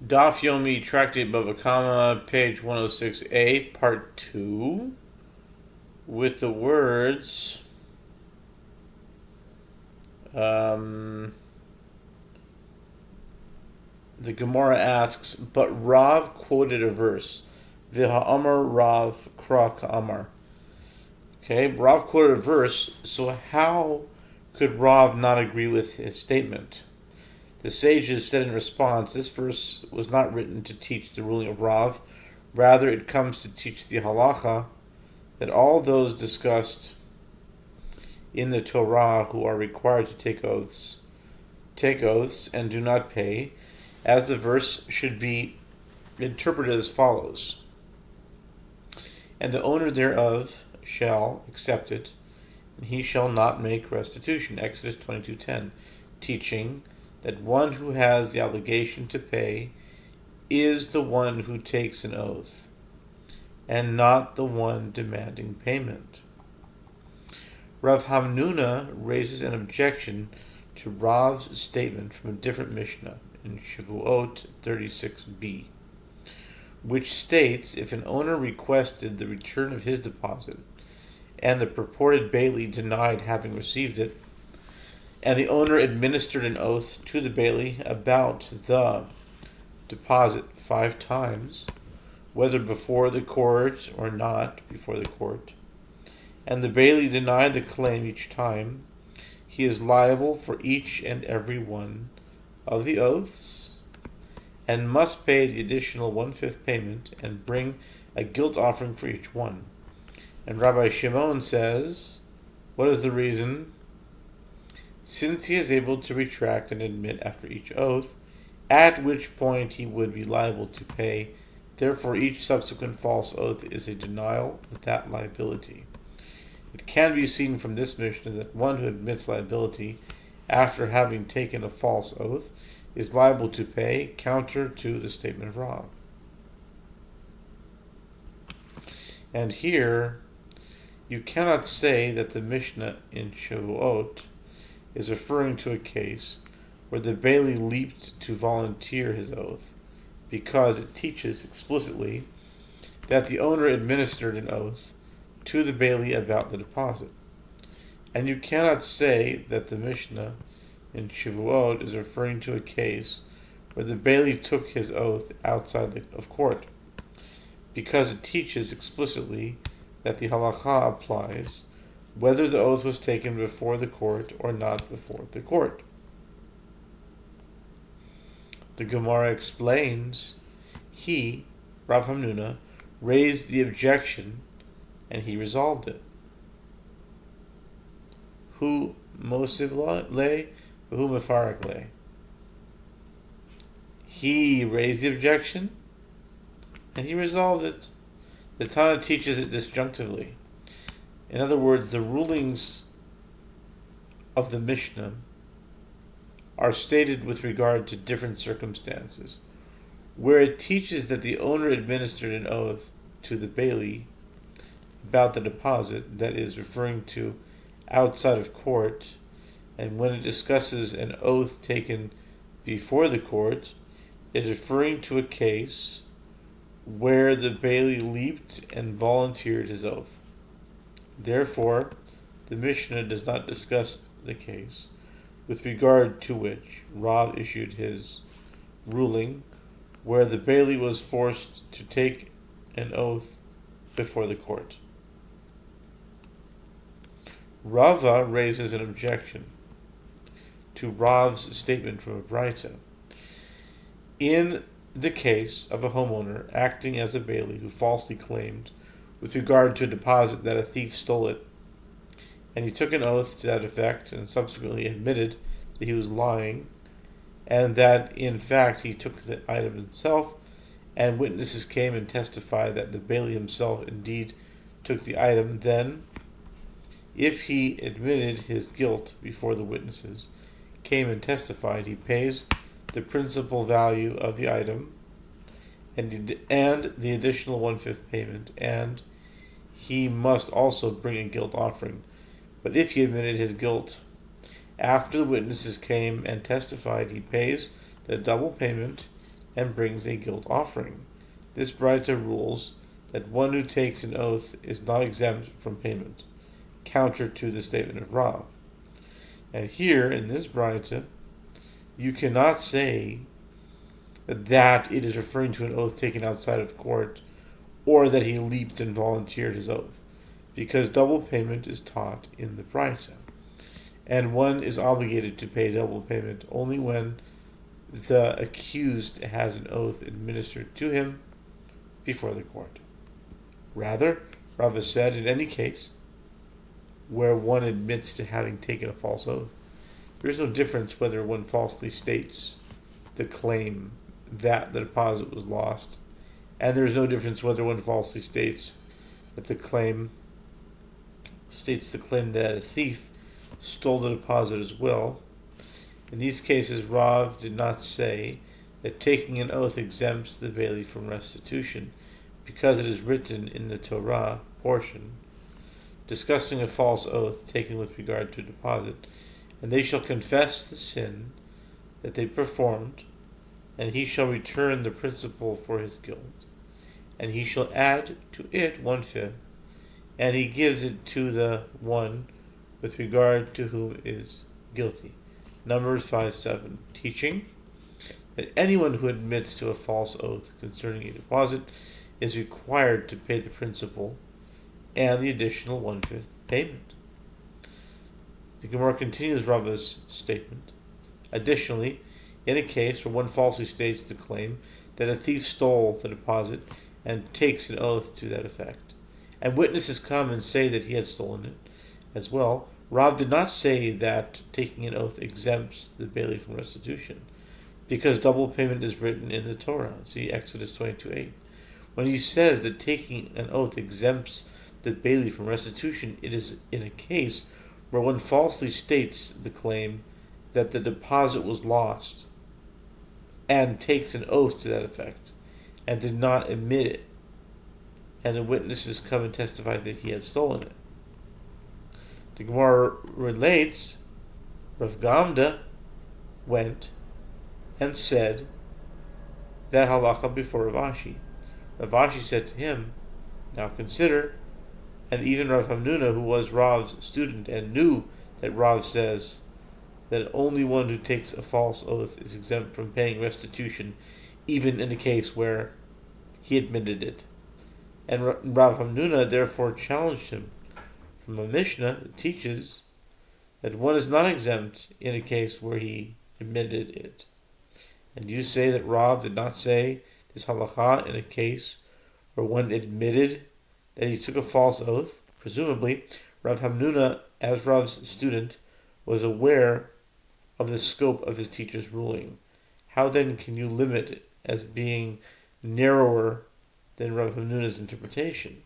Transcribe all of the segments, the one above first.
Daf Yomi, Tractate Bava, page 106a, part 2, with the words, the Gemara asks, but Rav quoted a verse, Viha Amar Rav Kra Amar. Okay, Rav quoted a verse, so how could Rav not agree with his statement? The sages said in response, this verse was not written to teach the ruling of Rav, rather it comes to teach the halacha that all those discussed in the Torah who are required to take oaths and do not pay, as the verse should be interpreted as follows. And the owner thereof shall accept it, and he shall not make restitution. Exodus 22:10, teaching that one who has the obligation to pay is the one who takes an oath, and not the one demanding payment. Rav Hamnuna raises an objection to Rav's statement from a different Mishnah in Shavuot 36b, which states if an owner requested the return of his deposit, and the purported bailee denied having received it, and the owner administered an oath to the bailee about the deposit 5 times, whether before the court or not before the court, and the bailee denied the claim each time, he is liable for each and every one of the oaths, and must pay the additional 1/5 payment and bring a guilt offering for each one. And Rabbi Shimon says, what is the reason? Since he is able to retract and admit after each oath, at which point he would be liable to pay, therefore each subsequent false oath is a denial of that liability. It can be seen from this Mishnah that one who admits liability after having taken a false oath is liable to pay, counter to the statement of Rav. And here, you cannot say that the Mishnah in Shavuot is referring to a case where the bailee leaped to volunteer his oath, because it teaches explicitly that the owner administered an oath to the bailee about the deposit. And you cannot say that the Mishnah in Shavuot is referring to a case where the bailee took his oath outside of court, because it teaches explicitly that the halakha applies whether the oath was taken before the court or not before the court. The Gemara explains, he, Rav Hamnuna, raised the objection and he resolved it. Hu mosiv le, hu mefarak le. He raised the objection and he resolved it. The Tana teaches it disjunctively. In other words, the rulings of the Mishnah are stated with regard to different circumstances. Where it teaches that the owner administered an oath to the bailee about the deposit, that is referring to outside of court, and when it discusses an oath taken before the court, is referring to a case where the bailee leaped and volunteered his oath. Therefore, the Mishnah does not discuss the case with regard to which Rav issued his ruling, where the bailee was forced to take an oath before the court. Rava raises an objection to Rav's statement from a Braita. In the case of a homeowner acting as a bailee who falsely claimed with regard to a deposit that a thief stole it, and he took an oath to that effect and subsequently admitted that he was lying, and that in fact he took the item himself, and witnesses came and testified that the bailee himself indeed took the item, then, if he admitted his guilt before the witnesses came and testified, he pays the principal value of the item and the additional 1/5 payment, and he must also bring a guilt offering. But if he admitted his guilt after the witnesses came and testified, he pays the double payment and brings a guilt offering. This Braita rules that one who takes an oath is not exempt from payment, counter to the statement of Rav. And here, in this Braita, you cannot say that it is referring to an oath taken outside of court, or that he leaped and volunteered his oath, because double payment is taught in the Braita, and one is obligated to pay double payment only when the accused has an oath administered to him before the court. Rather, Rav has said, in any case where one admits to having taken a false oath, there is no difference whether one falsely states the claim that the deposit was lost, and there is no difference whether one falsely states the claim that a thief stole the deposit as well. In these cases, Rav did not say that taking an oath exempts the bailee from restitution, because it is written in the Torah portion discussing a false oath taken with regard to a deposit, and they shall confess the sin that they performed, and he shall return the principal for his guilt, and he shall add to it 1/5, and he gives it to the one with regard to whom is guilty. Numbers 5:7, teaching that anyone who admits to a false oath concerning a deposit is required to pay the principal and the additional 1/5 payment. The Gemara continues Rava's statement. Additionally, in a case where one falsely states the claim that a thief stole the deposit and takes an oath to that effect, and witnesses come and say that he had stolen it as well, Rav did not say that taking an oath exempts the bailee from restitution, because double payment is written in the Torah. See Exodus 22:8. When he says that taking an oath exempts the bailee from restitution, it is in a case where one falsely states the claim that the deposit was lost and takes an oath to that effect and did not admit it, and the witnesses come and testify that he had stolen it. The Gemara relates, Rav Gamda went and said that halacha before Rav Ashi. Rav Ashi said to him, now consider, and even Rav Hamnuna, who was Rav's student and knew that Rav says that only one who takes a false oath is exempt from paying restitution, even in a case where he admitted it. And Rav Hamnuna therefore challenged him from a Mishnah that teaches that one is not exempt in a case where he admitted it. And you say that Rav did not say this halacha in a case where one admitted that he took a false oath? Presumably, Rav Hamnuna, as Rav's student, was aware of the scope of his teacher's ruling. How then can you limit it as being narrower than Rav Hamnuna's interpretation?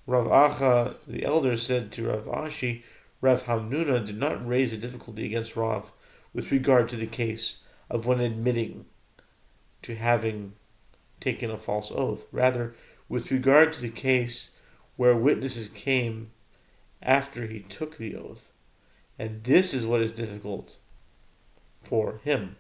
Rav Acha, the elder, said to Rav Ashi, Rav Hamnuna did not raise a difficulty against Rav with regard to the case of one admitting to having taken a false oath. Rather, with regard to the case where witnesses came after he took the oath. And this is what is difficult for him.